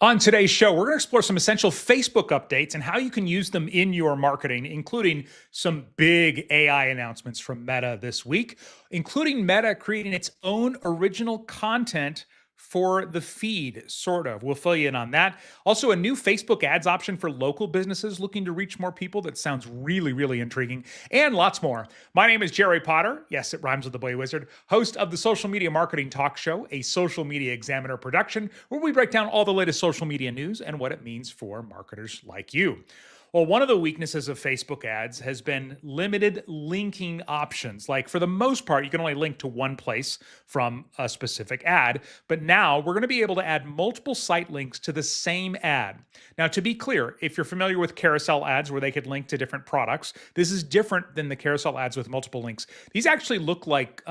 On today's show, we're going to explore some essential Facebook updates and how you can use them in your marketing, including some big AI announcements from Meta this week, including Meta creating its own original content for the feed, sort of. We'll fill you in on that. Also, a new Facebook ads option for local businesses looking to reach more people. That sounds really, really intriguing, and lots more. My name is Jerry Potter. Yes, it rhymes with the Boy Wizard, host of the Social Media Marketing Talk Show, a Social Media Examiner production, where we break down all the latest social media news and what it means for marketers like you. Well, one of the weaknesses of Facebook ads has been limited linking options. Like, for the most part, you can only link to one place from a specific ad. But now we're going to be able to add multiple site links to the same ad. Now, to be clear, if you're familiar with carousel ads where they could link to different products, this is different than the carousel ads with multiple links. These actually look like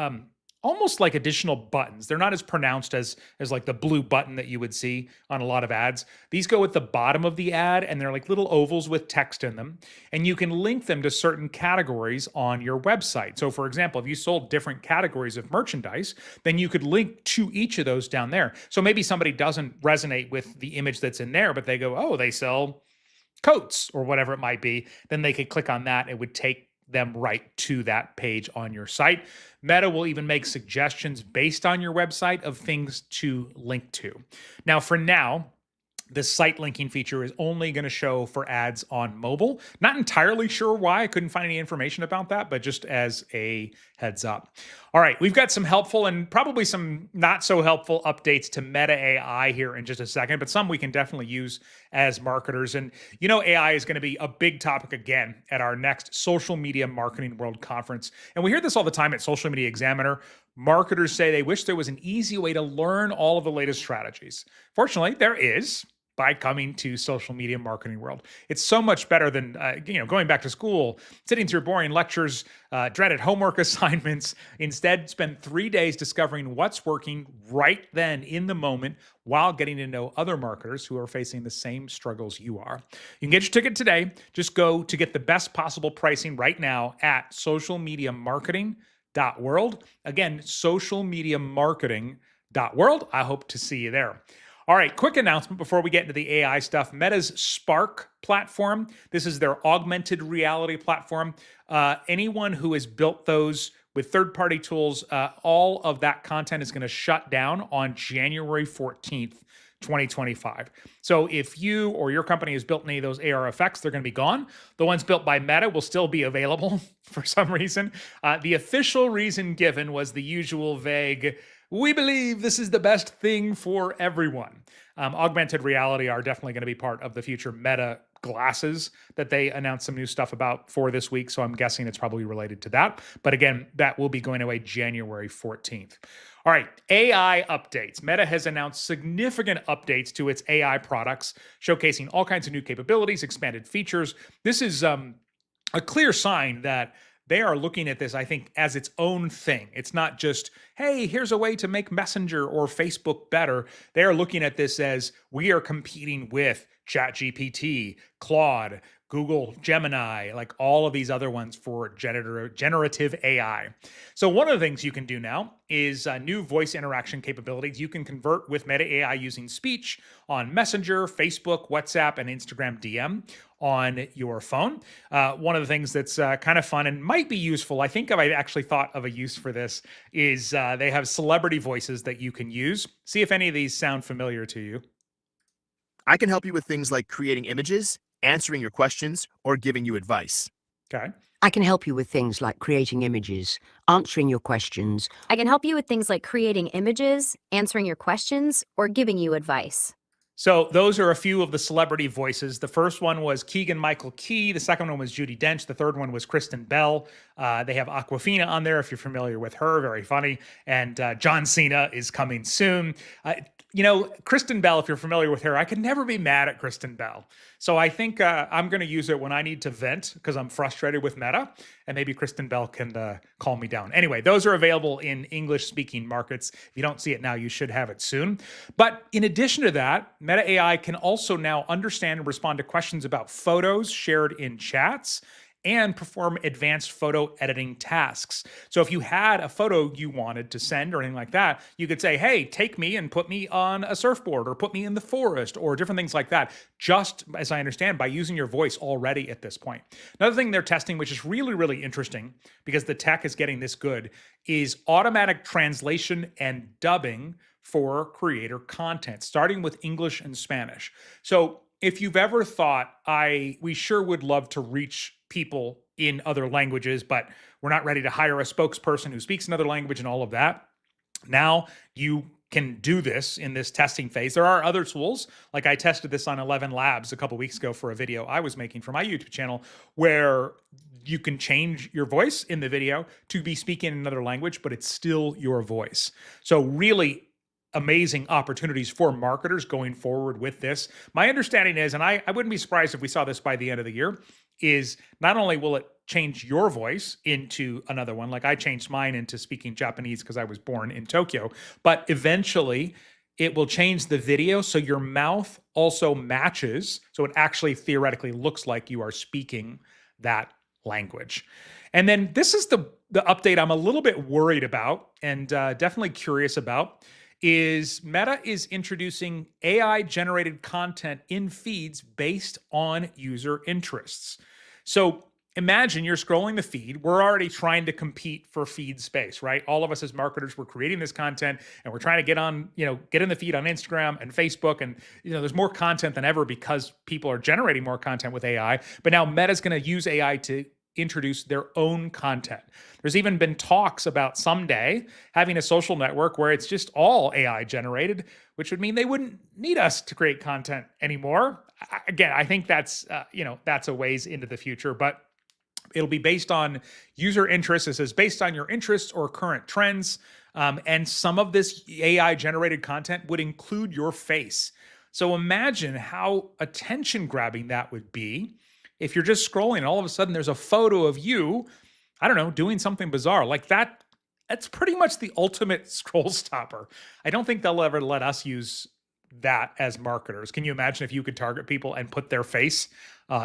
almost like additional buttons. They're not as pronounced as like the blue button that you would see on a lot of ads. These go at the bottom of the ad, and they're like little ovals with text in them, and you can link them to certain categories on your website. So for example, if you sold different categories of merchandise, then you could link to each of those down there. So maybe somebody doesn't resonate with the image that's in there, but they go, oh, they sell coats or whatever it might be, then they could click on that. It would take them right to that page on your site. Meta will even make suggestions based on your website of things to link to. Now, for now, the site linking feature is only going to show for ads on mobile. Not entirely sure why. I couldn't find any information about that, but just as a heads up. All right, we've got some helpful and probably some not so helpful updates to Meta AI here in just a second, but some we can definitely use as marketers. And you know, AI is going to be a big topic again at our next Social Media Marketing World Conference. And we hear this all the time at Social Media Examiner. Marketers say they wish there was an easy way to learn all of the latest strategies. Fortunately, there is, by coming to Social Media Marketing World. It's so much better than going back to school, sitting through boring lectures, dreaded homework assignments. Instead, spend 3 days discovering what's working right then in the moment while getting to know other marketers who are facing the same struggles you are. You can get your ticket today. Just go to get the best possible pricing right now at socialmediamarketing.world. Again, socialmediamarketing.world. I hope to see you there. All right, quick announcement before we get into the AI stuff. Meta's Spark platform, this is their augmented reality platform. Anyone who has built those with third-party tools, all of that content is going to shut down on January 14th, 2025. So if you or your company has built any of those AR effects, they're going to be gone. The ones built by Meta will still be available for some reason. The official reason given was the usual vague, we believe this is the best thing for everyone. Augmented reality are definitely going to be part of the future Meta glasses that they announced some new stuff about for this week. So I'm guessing it's probably related to that. But again, that will be going away January 14th. All right, AI updates. Meta has announced significant updates to its AI products, showcasing all kinds of new capabilities, expanded features. This is a clear sign that they are looking at this, I think, as its own thing. It's not just, hey, here's a way to make Messenger or Facebook better. They are looking at this as we are competing with ChatGPT, Claude, Google Gemini, like all of these other ones for generative AI. So one of the things you can do now is new voice interaction capabilities. You can convert with Meta AI using speech on Messenger, Facebook, WhatsApp, and Instagram DM on your phone. One of the things that's kind of fun and might be useful, I think I actually thought of a use for this, is they have celebrity voices that you can use. See if any of these sound familiar to you. I can help you with things like creating images, answering your questions, or giving you advice. Okay. I can help you with things like creating images, answering your questions. I can help you with things like creating images, answering your questions, or giving you advice. So those are a few of the celebrity voices. The first one was Keegan-Michael Key. The second one was Judi Dench. The third one was Kristen Bell. They have Awkwafina on there, if you're familiar with her. Very funny. And John Cena is coming soon. Kristen Bell, if you're familiar with her, I could never be mad at Kristen Bell. So I think I'm going to use it when I need to vent because I'm frustrated with Meta, and maybe Kristen Bell can calm me down. Anyway, those are available in English-speaking markets. If you don't see it now, you should have it soon. But in addition to that, Meta AI can also now understand and respond to questions about photos shared in chats and perform advanced photo editing tasks. So if you had a photo you wanted to send or anything like that, you could say, hey, take me and put me on a surfboard or put me in the forest or different things like that, just as I understand, by using your voice already at this point. Another thing they're testing, which is really, really interesting because the tech is getting this good, is automatic translation and dubbing for creator content, starting with English and Spanish. So if you've ever thought, we sure would love to reach people in other languages, but we're not ready to hire a spokesperson who speaks another language and all of that, now you can do this in this testing phase. There are other tools, like I tested this on 11 Labs a couple weeks ago for a video I was making for my YouTube channel, where you can change your voice in the video to be speaking in another language, but it's still your voice. So really amazing opportunities for marketers going forward with this. My understanding is, and I wouldn't be surprised if we saw this by the end of the year, is not only will it change your voice into another one, like I changed mine into speaking Japanese because I was born in Tokyo, but eventually it will change the video so your mouth also matches, so it actually theoretically looks like you are speaking that language. And then this is the update I'm a little bit worried about and definitely curious about, is Meta is introducing AI-generated content in feeds based on user interests. So imagine you're scrolling the feed. We're already trying to compete for feed space, right? All of us as marketers, we're creating this content and we're trying to get on, get in the feed on Instagram and Facebook. And, there's more content than ever because people are generating more content with AI. But now Meta's going to use AI to introduce their own content. There's even been talks about someday having a social network where it's just all AI generated, which would mean they wouldn't need us to create content anymore. Again, I think that's a ways into the future, but it'll be based on user interests. It says based on your interests or current trends. And some of this AI generated content would include your face. So imagine how attention grabbing that would be if you're just scrolling and all of a sudden there's a photo of you, I don't know, doing something bizarre like that. That's pretty much the ultimate scroll stopper. I don't think they'll ever let us use that as marketers. Can you imagine if you could target people and put their face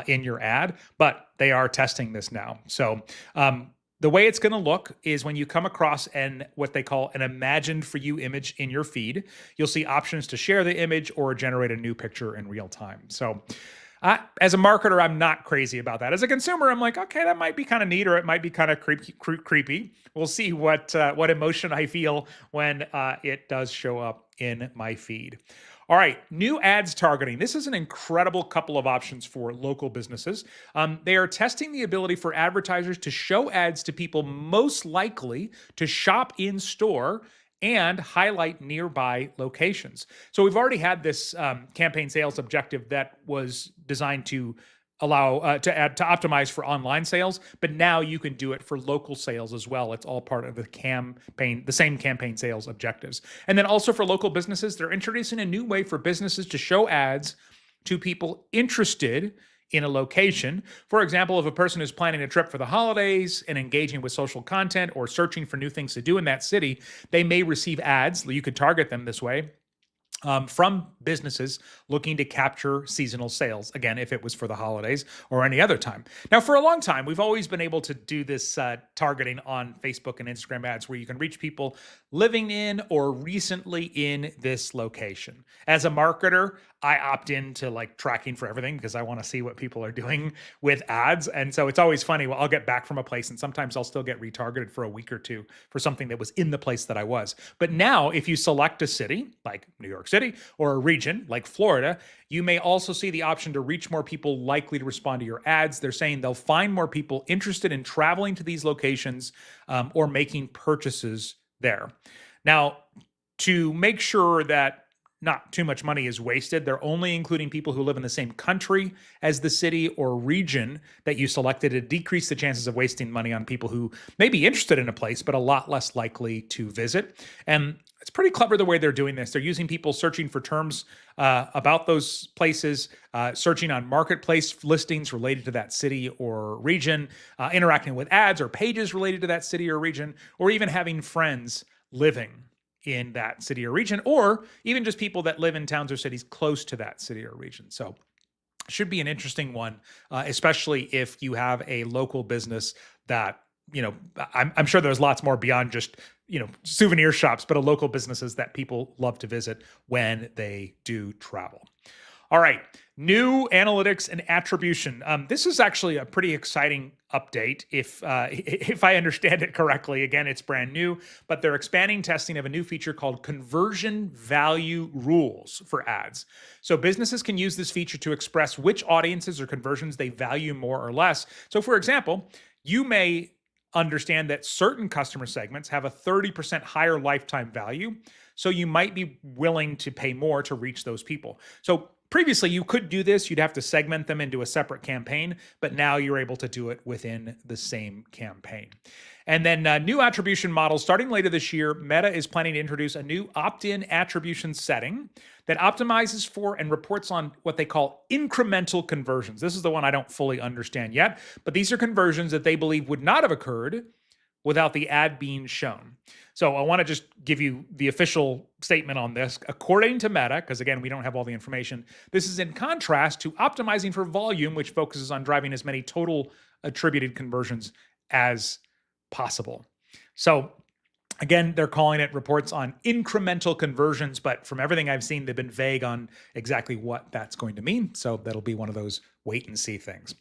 in your ad? But they are testing this now. So the way it's going to look is when you come across what they call an imagined for you image in your feed, you'll see options to share the image or generate a new picture in real time. So as a marketer, I'm not crazy about that. As a consumer, I'm like, okay, that might be kind of neat, or it might be kind of creepy. We'll see what emotion I feel when it does show up in my feed. All right, new ads targeting. This is an incredible couple of options for local businesses. They are testing the ability for advertisers to show ads to people most likely to shop in store and highlight nearby locations. So we've already had this campaign sales objective that was designed to allow to optimize for online sales, but now you can do it for local sales as well. It's all part of the same campaign sales objectives. And then also for local businesses, they're introducing a new way for businesses to show ads to people interested in a location. For example, if a person is planning a trip for the holidays and engaging with social content or searching for new things to do in that city, they may receive ads. You could target them this way from businesses looking to capture seasonal sales. Again, if it was for the holidays or any other time. Now, for a long time, we've always been able to do this targeting on Facebook and Instagram ads where you can reach people living in or recently in this location. As a marketer, I opt into like tracking for everything because I want to see what people are doing with ads. And so it's always funny. Well, I'll get back from a place and sometimes I'll still get retargeted for a week or two for something that was in the place that I was. But now if you select a city like New York City or a region like Florida, you may also see the option to reach more people likely to respond to your ads. They're saying they'll find more people interested in traveling to these locations or making purchases there. Now, to make sure that not too much money is wasted, they're only including people who live in the same country as the city or region that you selected to decrease the chances of wasting money on people who may be interested in a place, but a lot less likely to visit. And it's pretty clever the way they're doing this. They're using people searching for terms about those places, searching on marketplace listings related to that city or region, interacting with ads or pages related to that city or region, or even having friends living in that city or region, or even just people that live in towns or cities close to that city or region. So should be an interesting one, especially if you have a local business that, I'm sure there's lots more beyond just, souvenir shops, but a local businesses that people love to visit when they do travel. All right, new analytics and attribution. This is actually a pretty exciting update, if I understand it correctly. Again, it's brand new, but they're expanding testing of a new feature called conversion value rules for ads. So businesses can use this feature to express which audiences or conversions they value more or less. So, for example, you may understand that certain customer segments have a 30% higher lifetime value, so you might be willing to pay more to reach those people. So previously, you could do this. You'd have to segment them into a separate campaign, but now you're able to do it within the same campaign. And then new attribution models. Starting later this year, Meta is planning to introduce a new opt-in attribution setting that optimizes for and reports on what they call incremental conversions. This is the one I don't fully understand yet, but these are conversions that they believe would not have occurred without the ad being shown. So I want to just give you the official statement on this. According to Meta, because again, we don't have all the information, this is in contrast to optimizing for volume, which focuses on driving as many total attributed conversions as possible. So again, they're calling it reports on incremental conversions, but from everything I've seen, they've been vague on exactly what that's going to mean. So that'll be one of those wait and see things.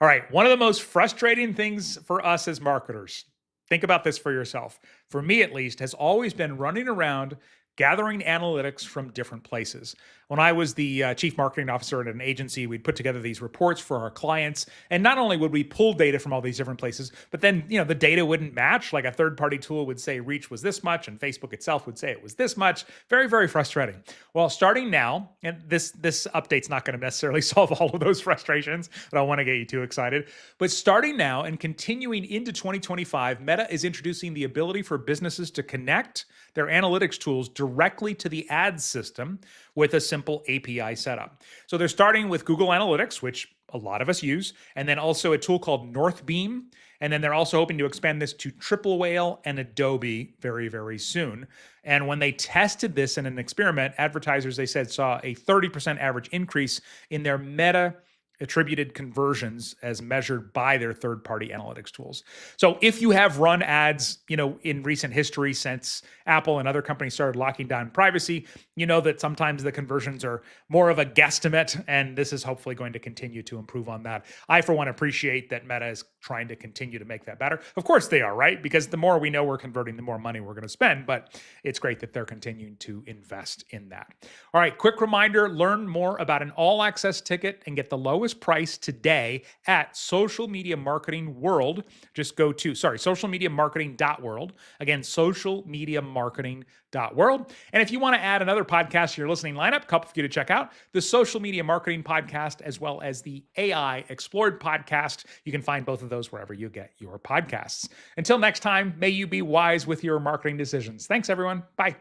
All right, one of the most frustrating things for us as marketers, think about this for yourself, for me at least, has always been running around gathering analytics from different places. When I was the chief marketing officer at an agency, we'd put together these reports for our clients. And not only would we pull data from all these different places, but then, the data wouldn't match. Like a third-party tool would say reach was this much, and Facebook itself would say it was this much. Very, very frustrating. Well, starting now, and this update's not going to necessarily solve all of those frustrations, but I want to get you too excited. But starting now and continuing into 2025, Meta is introducing the ability for businesses to connect their analytics tools directly to the ads system with a simple API setup. So they're starting with Google Analytics, which a lot of us use, and then also a tool called Northbeam. And then they're also hoping to expand this to Triple Whale and Adobe very, very soon. And when they tested this in an experiment, advertisers, they said, saw a 30% average increase in their Meta attributed conversions as measured by their third-party analytics tools. So if you have run ads, in recent history since Apple and other companies started locking down privacy, you know that sometimes the conversions are more of a guesstimate, and this is hopefully going to continue to improve on that. I, for one, appreciate that Meta is trying to continue to make that better. Of course they are, right? Because the more we know we're converting, the more money we're going to spend, but it's great that they're continuing to invest in that. All right, quick reminder, learn more about an all-access ticket and get the lowest price today at Social Media Marketing World. Just go to, socialmediamarketing.world. Again, socialmediamarketing.world. And if you want to add another podcast to your listening lineup, a couple for you to check out, the Social Media Marketing Podcast, as well as the AI Explored Podcast. You can find both of those wherever you get your podcasts. Until next time, may you be wise with your marketing decisions. Thanks, everyone. Bye.